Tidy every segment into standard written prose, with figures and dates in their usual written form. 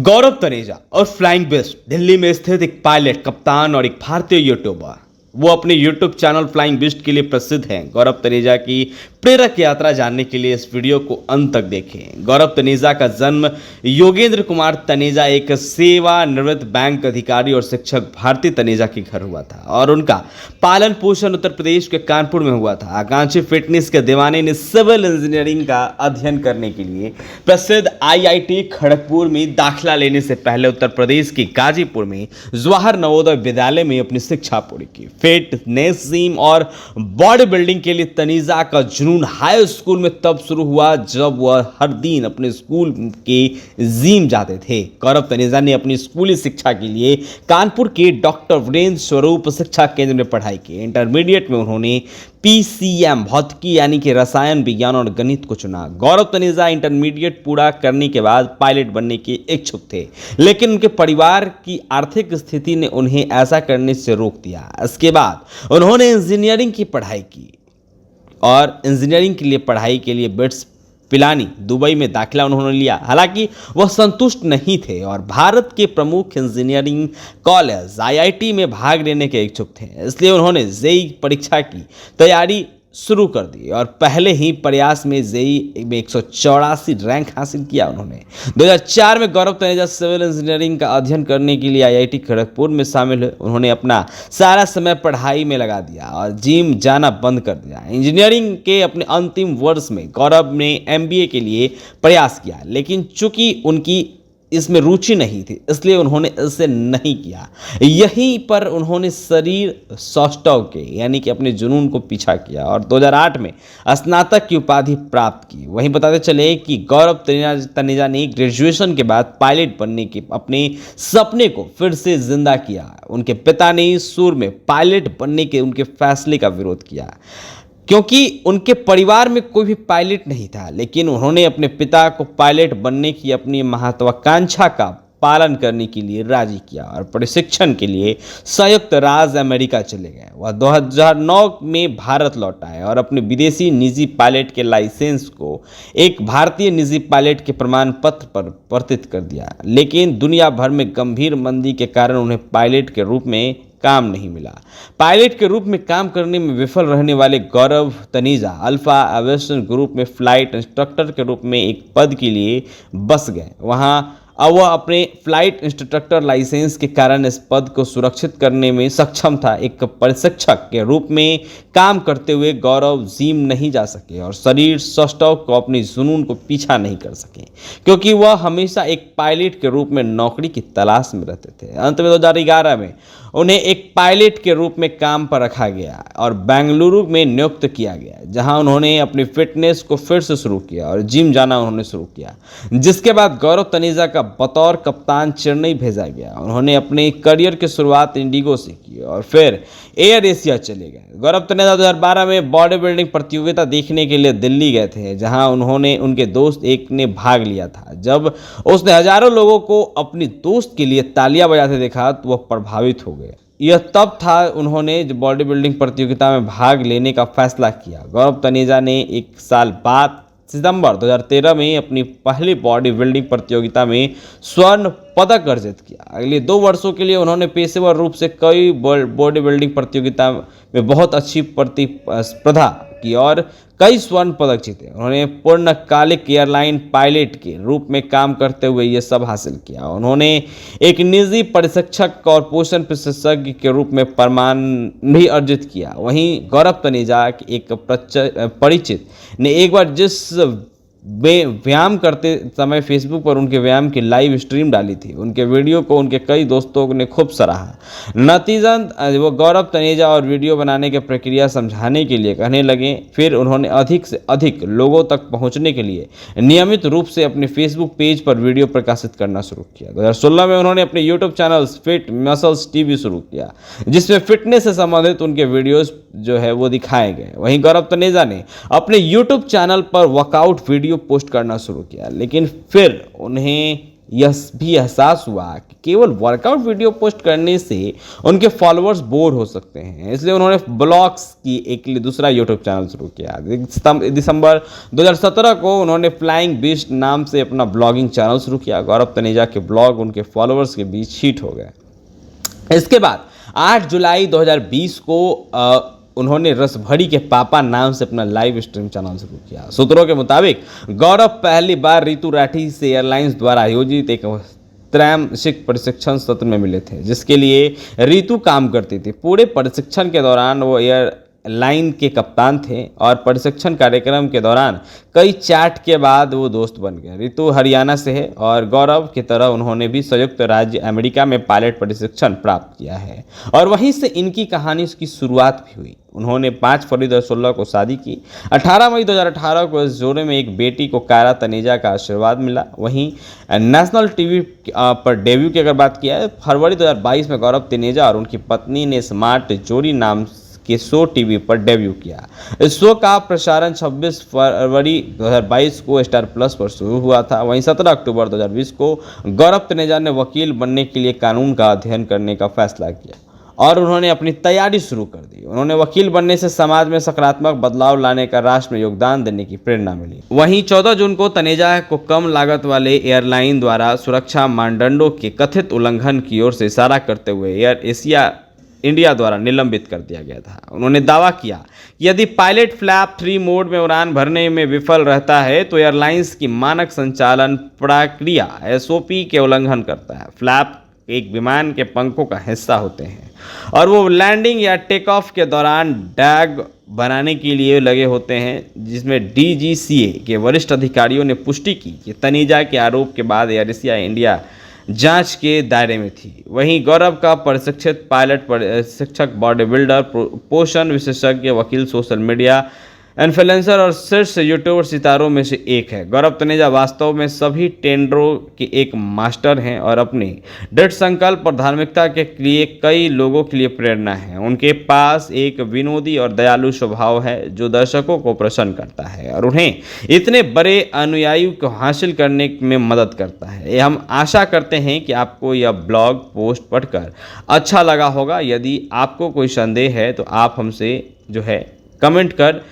गौरव तनेजा और फ्लाइंग बिस्ट दिल्ली में स्थित एक पायलट, कप्तान और एक भारतीय यूट्यूबर। वो अपने यूट्यूब चैनल फ्लाइंग बिस्ट के लिए प्रसिद्ध हैं। गौरव तनेजा की प्रेरक यात्रा जानने के लिए इस वीडियो को अंत तक देखें। गौरव तनेजा का जन्म योगेंद्र कुमार तनेजा, एक सेवानिवृत्त बैंक अधिकारी और शिक्षक भारती तनेजा के घर हुआ था और उनका पालन पोषण उत्तर प्रदेश के कानपुर में हुआ था। आकांक्षी फिटनेस के दीवाने ने सिविल इंजीनियरिंग का अध्ययन करने के लिए प्रसिद्ध आईआईटी खड़गपुर में दाखिला लेने से पहले उत्तर प्रदेश के गाजीपुर में जवाहर नवोदय विद्यालय में अपनी शिक्षा पूरी की। फिटनेस, जिम और बॉडी बिल्डिंग के लिए तनेजा का जुनून हाई स्कूल में तब शुरू हुआ जब वह हर दिन अपने स्कूल के जिम जाते थे। गौरव तनेजा ने अपनी स्कूली शिक्षा के लिए कानपुर के डॉक्टर वीरेंद्र स्वरूप शिक्षा केंद्र में पढ़ाई की। इंटरमीडिएट में उन्होंने पीसीएम भौतिकी यानी कि रसायन विज्ञान और गणित को चुना। गौरव तनेजा इंटरमीडिएट पूरा करने के बाद पायलट बनने के इच्छुक थे, लेकिन उनके परिवार की आर्थिक स्थिति ने उन्हें ऐसा करने से रोक दिया। इसके बाद उन्होंने इंजीनियरिंग की पढ़ाई की और इंजीनियरिंग के लिए पढ़ाई के लिए बिट्स पिलानी दुबई में दाखिला उन्होंने लिया। हालांकि वह संतुष्ट नहीं थे और भारत के प्रमुख इंजीनियरिंग कॉलेज आईआईटी में भाग लेने के इच्छुक थे। इसलिए उन्होंने जेईई परीक्षा की तैयारी शुरू कर दी और पहले ही प्रयास में जेईई में 184 रैंक हासिल किया। उन्होंने 2004 में गौरव तनेजा सिविल इंजीनियरिंग का अध्ययन करने के लिए आईआईटी खड़गपुर में शामिल हुए। उन्होंने अपना सारा समय पढ़ाई में लगा दिया और जिम जाना बंद कर दिया। इंजीनियरिंग के अपने अंतिम वर्ष में गौरव ने एमबीए के लिए प्रयास किया, लेकिन चूंकि उनकी इसमें रुचि नहीं थी इसलिए उन्होंने इसे नहीं किया। यहीं पर उन्होंने शरीर सौष्ठव के यानी कि अपने जुनून को पीछा किया और 2008 में स्नातक की उपाधि प्राप्त की। वहीं बताते चले कि गौरव तनेजा ने ग्रेजुएशन के बाद पायलट बनने के अपने सपने को फिर से जिंदा किया। उनके पिता ने शुरू में पायलट बनने के उनके फैसले का विरोध किया क्योंकि उनके परिवार में कोई भी पायलट नहीं था, लेकिन उन्होंने अपने पिता को पायलट बनने की अपनी महत्वाकांक्षा का पालन करने के लिए राजी किया और प्रशिक्षण के लिए संयुक्त राज्य अमेरिका चले गए। वह 2009 में भारत लौट आए और अपने विदेशी निजी पायलट के लाइसेंस को एक भारतीय निजी पायलट के प्रमाण पत्र पर परिवर्तित कर दिया, लेकिन दुनिया भर में गंभीर मंदी के कारण उन्हें पायलट के रूप में काम नहीं मिला। पायलट के रूप में काम करने में विफल रहने वाले गौरव तनेजा अल्फा एविएशन ग्रुप में फ्लाइट इंस्ट्रक्टर के रूप में एक पद के लिए बस गए। वहां अब वह अपने फ्लाइट इंस्ट्रक्टर लाइसेंस के कारण इस पद को सुरक्षित करने में सक्षम था। एक प्रशिक्षक के रूप में काम करते हुए गौरव जिम नहीं जा सके और शरीर सौष्ठव को अपने जुनून को पीछा नहीं कर सके क्योंकि वह हमेशा एक पायलट के रूप में नौकरी की तलाश में रहते थे। अंत में 2011 में उन्हें एक पायलट के रूप में काम पर रखा गया और बेंगलुरु में नियुक्त किया गया, जहां उन्होंने अपनी फिटनेस को फिर से शुरू किया और जिम जाना उन्होंने शुरू किया। जिसके बाद गौरव तनेजा का बतौर कप्तान चेन्नई भेजा गया। उन्होंने अपने करियर की शुरुआत इंडिगो से की और फिर एयर एशिया चले गए। गौरव तनेजा 2012 में बॉडी बिल्डिंग प्रतियोगिता देखने के लिए दिल्ली गए थे, जहां उन्होंने उनके दोस्त एक ने भाग लिया था। जब उसने हजारों लोगों को अपने दोस्त के लिए तालियां बजाते देखा तो वह प्रभावित हो गए। यह तब था उन्होंने बॉडी बिल्डिंग प्रतियोगिता में भाग लेने का फैसला किया। गौरव तनेजा ने एक साल बाद सितंबर 2013 में अपनी पहली बॉडी बिल्डिंग प्रतियोगिता में स्वर्ण पदक अर्जित किया। अगले 2 वर्षों के लिए उन्होंने पेशेवर रूप से कई बॉडी बिल्डिंग प्रतियोगिता में बहुत अच्छी प्रतिस्पर्धा की और कई स्वर्ण पदक जीते। उन्होंने पूर्णकालिक एयरलाइन पायलट के रूप में काम करते हुए ये सब हासिल किया। उन्होंने एक निजी प्रशिक्षक और पोषण विशेषज्ञ के रूप में प्रमाण भी अर्जित किया। वहीं गौरव तनेजा के एक परिचित ने एक बार जिस व्यायाम करते समय फेसबुक पर उनके व्यायाम की लाइव स्ट्रीम डाली थी, उनके वीडियो को उनके कई दोस्तों ने खूब सराहा। नतीजतन वो गौरव तनेजा और वीडियो बनाने की प्रक्रिया समझाने के लिए कहने लगे। फिर उन्होंने अधिक से अधिक लोगों तक पहुंचने के लिए नियमित रूप से अपने फेसबुक पेज पर वीडियो प्रकाशित करना शुरू किया। 2016 में उन्होंने अपने YouTube channel fit muscles TV शुरू किया, जिसमें फिटनेस से संबंधित उनके वीडियोज जो है वो दिखाए गए। वहीं गौरव तनेजा ने अपने यूट्यूब चैनल पर वर्कआउट वीडियो पोस्ट करना शुरू किया, लेकिन फिर उन्हें यह भी एहसास हुआ कि केवल वर्कआउट वीडियो पोस्ट करने से उनके फॉलोअर्स बोर हो सकते हैं, इसलिए उन्होंने ब्लॉग्स की एक दूसरा यूट्यूब चैनल शुरू किया। दिसंबर 2017 को उन्होंने फ्लाइंग बिस्ट नाम से अपना ब्लॉगिंग चैनल शुरू किया। गौरव तनेजा के ब्लॉग उनके फॉलोअर्स के बीच हिट हो गए। इसके बाद 8 जुलाई 2020 को उन्होंने रसभरी के पापा नाम से अपना लाइव स्ट्रीम चैनल शुरू किया। सूत्रों के मुताबिक गौरव पहली बार रितु राठी से एयरलाइंस द्वारा आयोजित एक त्रैमासिक प्रशिक्षण सत्र में मिले थे, जिसके लिए रितु काम करती थी। पूरे प्रशिक्षण के दौरान वो एयरलाइन के कप्तान थे और प्रशिक्षण कार्यक्रम के दौरान कई चैट के बाद वो दोस्त बन गए। रितु हरियाणा से है और गौरव की तरह उन्होंने भी संयुक्त राज्य अमेरिका में पायलट प्रशिक्षण प्राप्त किया है और वहीं से इनकी कहानी की शुरुआत भी हुई। उन्होंने 5 फरवरी 2016 को शादी की। 18 मई 2018 को इस जोड़े में एक बेटी को कायरा तनेजा का आशीर्वाद मिला। वहीं नेशनल टीवी पर डेब्यू की अगर बात किया है, फरवरी 2022 में गौरव तनेजा और उनकी पत्नी ने स्मार्ट जोड़ी नाम के शो टीवी पर डेब्यू किया। इस शो का प्रसारण 26 फरवरी 2022 को स्टार प्लस पर शुरू हुआ था। वहीं 17 अक्टूबर 2020 को गौरव तनेजा ने वकील बनने के लिए कानून का अध्ययन करने का फैसला किया और उन्होंने अपनी तैयारी शुरू कर दी। उन्होंने वकील बनने से समाज में सकारात्मक बदलाव लाने का राष्ट्र में योगदान देने की प्रेरणा मिली। वहीं 14 जून को तनेजा को कम लागत वाले एयरलाइन द्वारा सुरक्षा मानदंडों के कथित उल्लंघन की ओर से इशारा करते हुए एयर एशिया इंडिया द्वारा निलंबित कर दिया गया था। उन्होंने दावा किया कि यदि पायलट फ्लैप 3 मोड में उड़ान भरने में विफल रहता है तो एयरलाइंस की मानक संचालन प्रक्रिया SOP के उल्लंघन करता है। फ्लैप एक विमान के पंखों का हिस्सा होते हैं और वो लैंडिंग या टेक ऑफ के दौरान डैग बनाने के लिए लगे होते हैं, जिसमें DGCA के वरिष्ठ अधिकारियों ने पुष्टि की कि तनेजा के आरोप के बाद एयर एशिया इंडिया जांच के दायरे में थी। वहीं गौरव का प्रशिक्षित पायलट प्रशिक्षक, बॉडी बिल्डर, पोषण विशेषज्ञ, वकील, सोशल मीडिया इन्फ्लुएंसर और शीर्ष यूट्यूबर सितारों में से एक है। गौरव तनेजा वास्तव में सभी टेंडरों के एक मास्टर हैं और अपने दृढ़ संकल्प और धार्मिकता के लिए कई लोगों के लिए प्रेरणा है। उनके पास एक विनोदी और दयालु स्वभाव है जो दर्शकों को प्रसन्न करता है और उन्हें इतने बड़े अनुयायी को हासिल करने में मदद करता है। हम आशा करते हैं कि आपको यह ब्लॉग पोस्ट पढ़कर अच्छा लगा होगा। यदि आपको कोई संदेह है तो आप हमसे कमेंट कर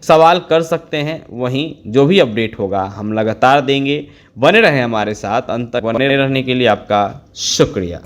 सवाल कर सकते हैं। वहीं जो भी अपडेट होगा हम लगातार देंगे। बने रहें हमारे साथ, अंत तक बने रहने के लिए आपका शुक्रिया।